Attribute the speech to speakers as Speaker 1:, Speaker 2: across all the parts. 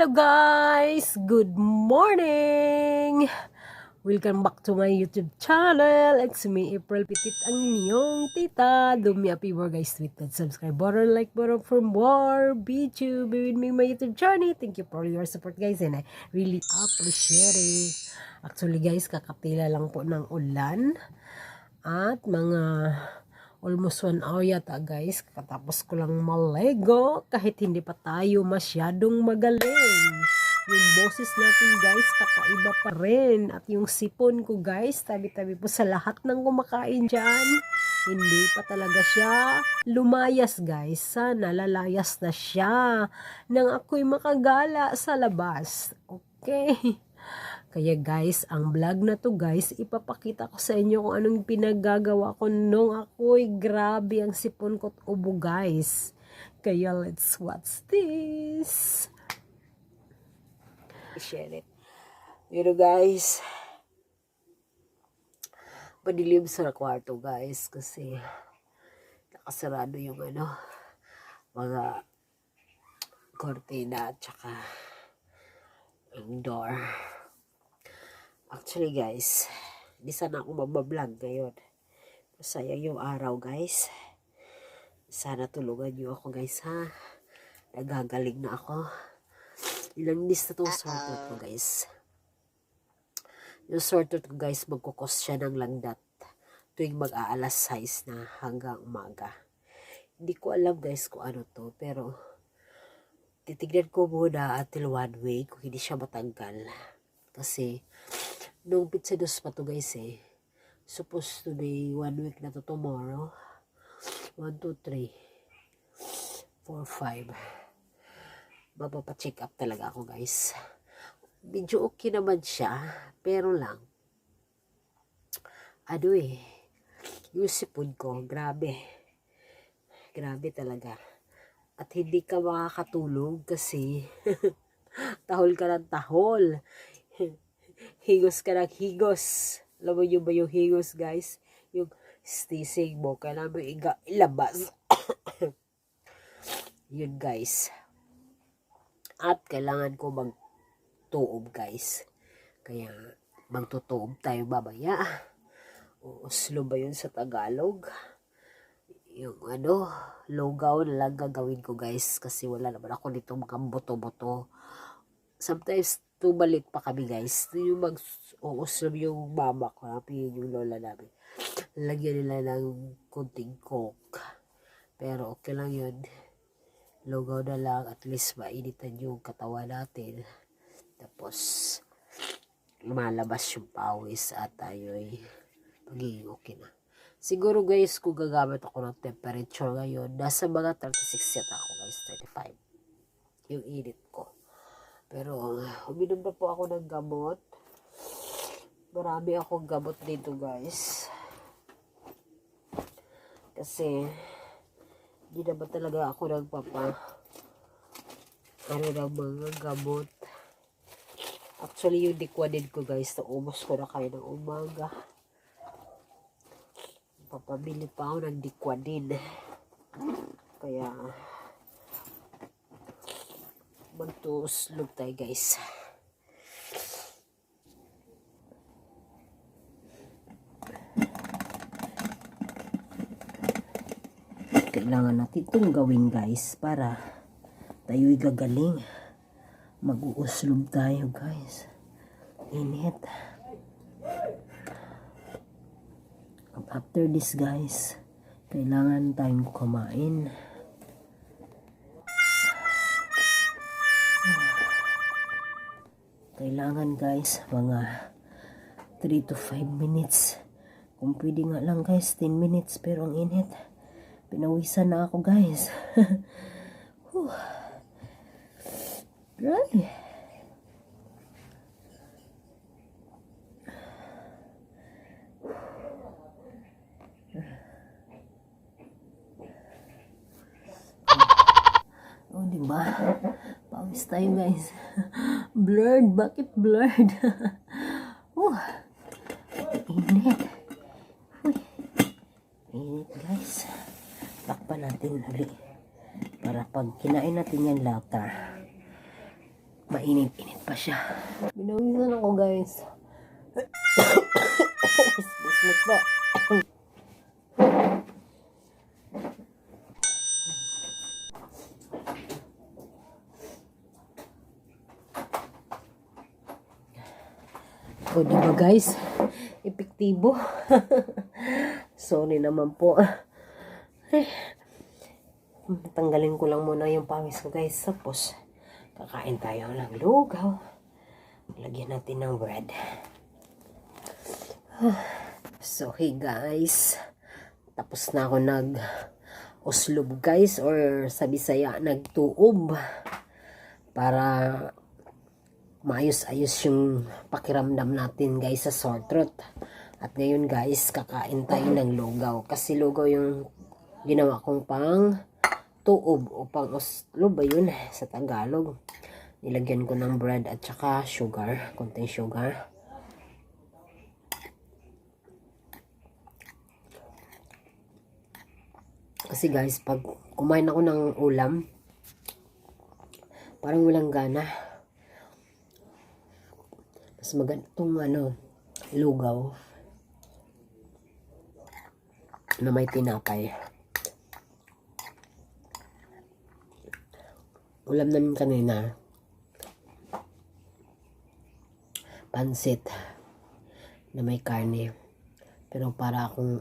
Speaker 1: Hello guys! Good morning! Welcome back to my YouTube channel. It's me, April Petit, ang inyong tita. Do me a favor guys, tweet that subscribe button, like button for more video with me my YouTube channel. Thank you for your support guys and I really appreciate it. Actually guys, kakapila lang po ng ulan at mga almost 1 hour yata guys. Katapos ko lang malego kahit hindi pa tayo masyadong magaling. Yung boses natin guys, kakaiba pa rin. At yung sipon ko guys, tabi-tabi po sa lahat ng kumakain dyan. Hindi pa talaga siya lumayas guys. Sana lalayas na siya nang ako'y makagala sa labas. Okay. Kaya guys, ang vlog na to guys, ipapakita ko sa inyo kung anong pinagagawa ko nung ako'y grabe ang sipon ko't ubo guys. Kaya let's watch this. Share it. Pero guys, padilim sa kwarto guys kasi nakasarado yung mga kortina at saka ang door. Actually guys, di sana ako mabablog ngayon. Sayang yung araw guys. Sana tulungan nyo ako guys ha. Nagagaling na ako. Ilang days na itong sorted ko guys. Yung sorted ko guys, magkukos siya ng langdat. Tuwing mag-aalas 6 na hanggang umaga. Hindi ko alam guys kung ano to. Pero titignan ko muna until 1 week kung hindi siya matanggal. Kasi nung pizza dos pa to guys supposed to be 1 week na to tomorrow. 1, 2, 3 4, 5 mapapacheck up talaga ako guys. Medyo okay naman siya pero lang yung sipon ko grabe talaga at hindi ka makakatulog kasi tahol ka ng tahol. Higos ka ng higos. Alam mo yun ba yung higos guys? Yung stisig mo. Kailangan mo ilabas. Yun guys. At kailangan ko magtuob guys. Kaya magtutuob tayo babaya. Uslo ba yun sa Tagalog? Yung logaw na lang gagawin ko guys. Kasi wala naman ako nito mga boto-boto. Sometimes tumalit pa kami guys. Yung mag-uuslam yung mama ko, yung lola namin. Lagyan nila ng kunting coke. Pero okay lang yun. Lugaw na lang, at least mainitan yung katawan natin. Tapos, lumalabas yung pawis at tayo'y magiging okay na. Siguro guys, kung gagamit ako ng temperature ngayon, nasa mga 36 yata ako guys, 35. Yung init ko. Pero, uminom na po ako ng gamot. Marami akong gamot dito, guys. Kasi, hindi naman talaga ako ng mga gamot. Actually, yung Diquadin ko, guys, naubos ko na kayo ng umaga. Papabili pa ako ng Diquadin. Kaya, magtuslog tayo guys. Kailangan natin itong gawin guys para tayo'y gagaling. Mag-uuslog tayo guys. Init. After this guys, kailangan tayong kumain. Kailangan guys, mga 3 to 5 minutes. Kung pwede nga lang guys, 10 minutes. Pero ang init. Pinawisan na ako guys. Dry. Oh, diba? Pawis tayo guys. Blurred. Bakit blurred? Init. Init guys. Takpan natin ulit. Para pag kinain natin yan later, Mainit-init pa siya. Binawisan ako guys. Bismit po. O diba guys? Epektibo. Sorry naman po. Tanggalin ko lang muna yung pawis ko guys. Tapos, kakain tayo ng lugaw. Lagyan natin ng bread. So, hey guys. Tapos na ako nag-uslob guys. Or sa Bisaya, nagtuob. Para maayos-ayos yung pakiramdam natin guys sa sore throat. At ngayon guys, kakain tayo ng lugaw. Kasi lugaw yung ginawa kong pang tuob o pang uslob ba yun sa Tagalog. Nilagyan ko ng bread at saka sugar, konting sugar. Kasi guys, pag kumain ako ng ulam, parang walang gana. Mas magandang lugaw na may tinapay. Ulam namin kanina, pansit na may karne. Pero para akong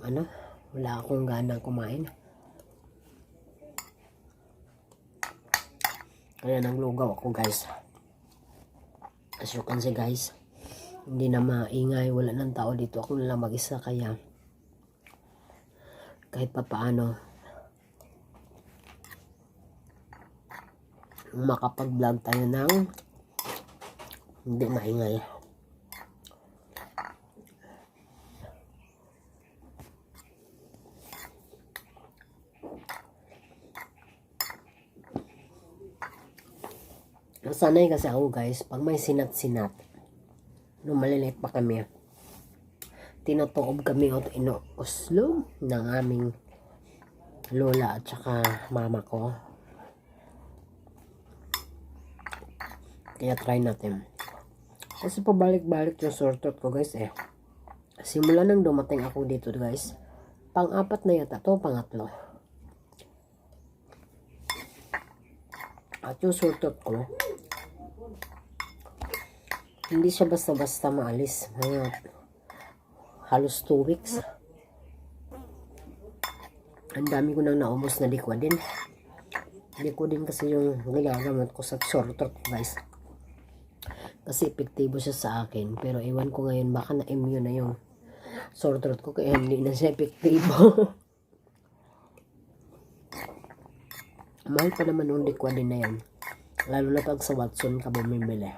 Speaker 1: wala akong gana kumain. Kaya nang lugaw ako guys. As you can see guys, hindi na maingay, wala nang tao dito. Ako na lang mag-isa kaya kahit pa paano makapag-vlog tayo ng hindi maingay. Nasanay kasi ako guys, pag may sinat-sinat, nung maliliit pa kami, tinutuob kami o inuuslob ng aming lola at saka mama ko. Kaya try natin. Kasi pabalik-balik yung sore throat ko guys eh. Simula nang dumating ako dito guys, pang-apat na yata to, pangatlo. At yung sore throat ko, hindi siya basta-basta maalis. Halos 2 weeks. Ang dami ko nang naubos na liquidin. Liquidin kasi yung ginagamit ko sa sore throat guys. Kasi epektibo siya sa akin. Pero iwan ko ngayon baka na-immune na yung sore throat ko. Kaya hindi na siya epektibo. Mahal pa naman yung liquidin na yan. Lalo na pag sa Watson ka bumibili.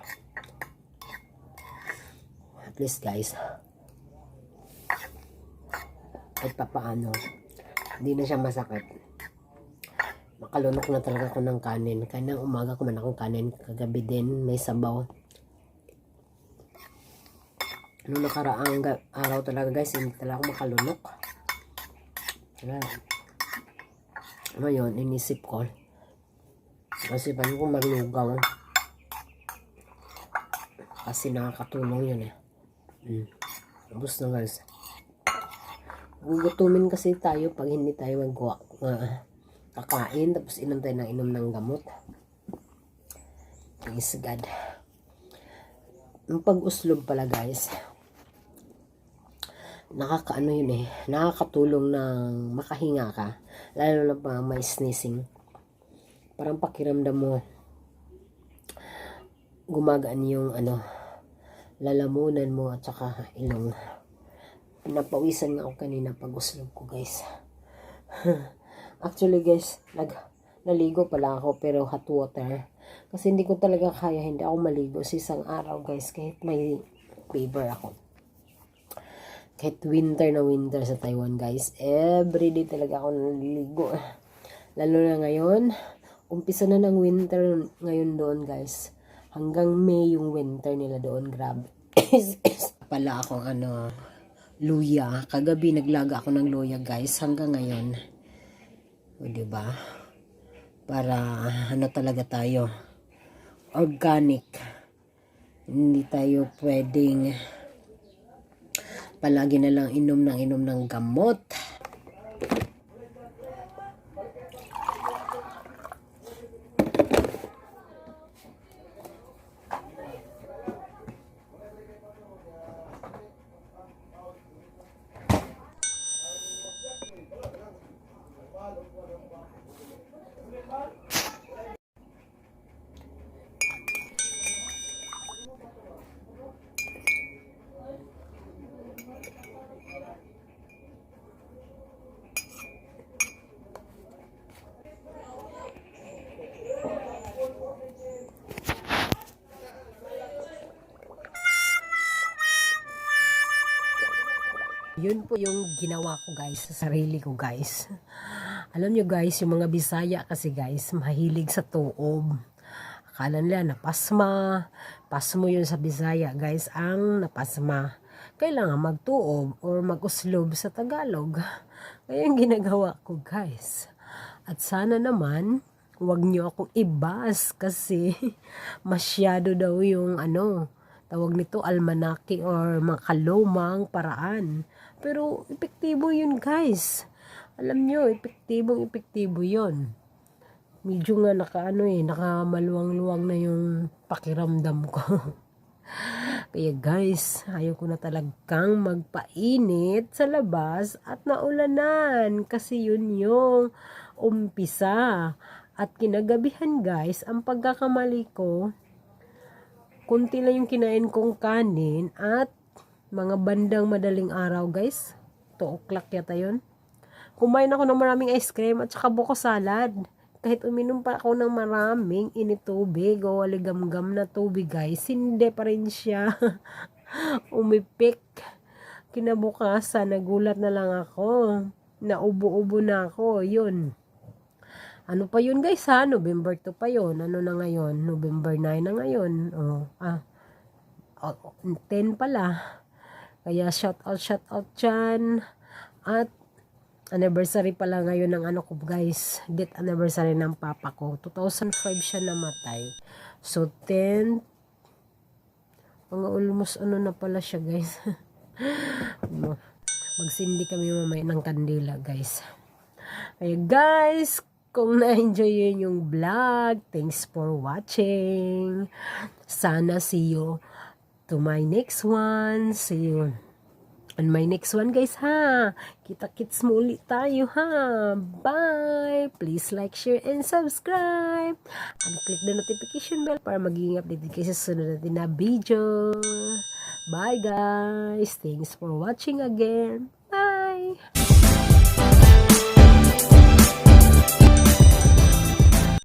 Speaker 1: At least guys, kahit pa paano, hindi na siya masakit. Makalunok na talaga ako ng kanin. Kaya umaga kumain akong kanin. Kagabi din may sabaw. Noong nakaraang araw talaga guys, hindi talaga ako makalunok. Ngayon, inisip ko. Kasi paano kung maglugaw. Kasi nakakatulong yun eh. Ubus na guys. Gugutumin kasi tayo pag hindi tayo kakain. Tapos inom tayo ng inom ng gamot. Thanks God. Yung pag-uslob pala guys, nakakaano yun eh, nakakatulong ng makahinga ka, lalo na pa may sneezing. Parang pakiramdam mo gumagaan yung lalamunan mo at saka ilong. Napawisan nga ako kanina pag uslob ko guys. Actually guys, naligo pala ako pero hot water. Kasi hindi ko talaga kaya, hindi ako maligo sa isang araw guys, kahit may fever ako. Kahit winter na winter sa Taiwan guys, everyday talaga ako naliligo. Lalo na ngayon, umpisa na ng winter ngayon doon guys. Hanggang May yung winter nila doon, grabe. Pala akong luya. Kagabi naglaga ako ng luya guys, hanggang ngayon. O diba? Para talaga tayo, organic. Hindi tayo pwedeng palagi na lang inom ng gamot. Yun po yung ginawa ko guys sa sarili ko guys. Alam nyo guys, yung mga Bisaya kasi guys, mahilig sa tuob. Akala nila napasma. Pasmo yun sa Bisaya guys, ang napasma. Kailangan magtuob or mag-uslob sa Tagalog. Kaya yung ginagawa ko guys. At sana naman, huwag nyo akong ibas kasi masyado daw yung tawag nito almanaki or makalumang paraan. Pero epektibo yun guys. Alam nyo, epektibo yun. Medyo nga nakamaluwang-luwang na yung pakiramdam ko. Kaya guys, ayaw ko na talagang magpainit sa labas at naulanan. Kasi yun yung umpisa. At kinagabihan guys, ang pagkakamali ko, kunti lang yung kinain kong kanin at mga bandang madaling araw guys. 2 o'clock yata yun. Kumain ako ng maraming ice cream at saka buko salad. Kahit uminom pa ako ng maraming initubig o aligamgam na tubig guys, hindi pa rin siya umipik. Kinabukasan, nagulat na lang ako. Naubo-ubo na ako. Yun. Ano pa yun guys ha? November 2 pa yun. Ano na ngayon? November 9 na ngayon. 10 pala. Kaya shout out dyan. At anniversary pala ngayon ng ko guys. Death anniversary ng papa ko. 2005 siya namatay. So 10 mga almost na pala siya guys. Magsindi kami mamaya ng kandila guys. Kaya guys, kung na-enjoy yun yung vlog, thanks for watching. Sana see you to my next one. See you on my next one guys ha. Kita-kits mo ulit tayo ha. Bye! Please like, share, and subscribe. And click the notification bell para maging updated kayo sa sunod natin na video. Bye guys! Thanks for watching again. Bye!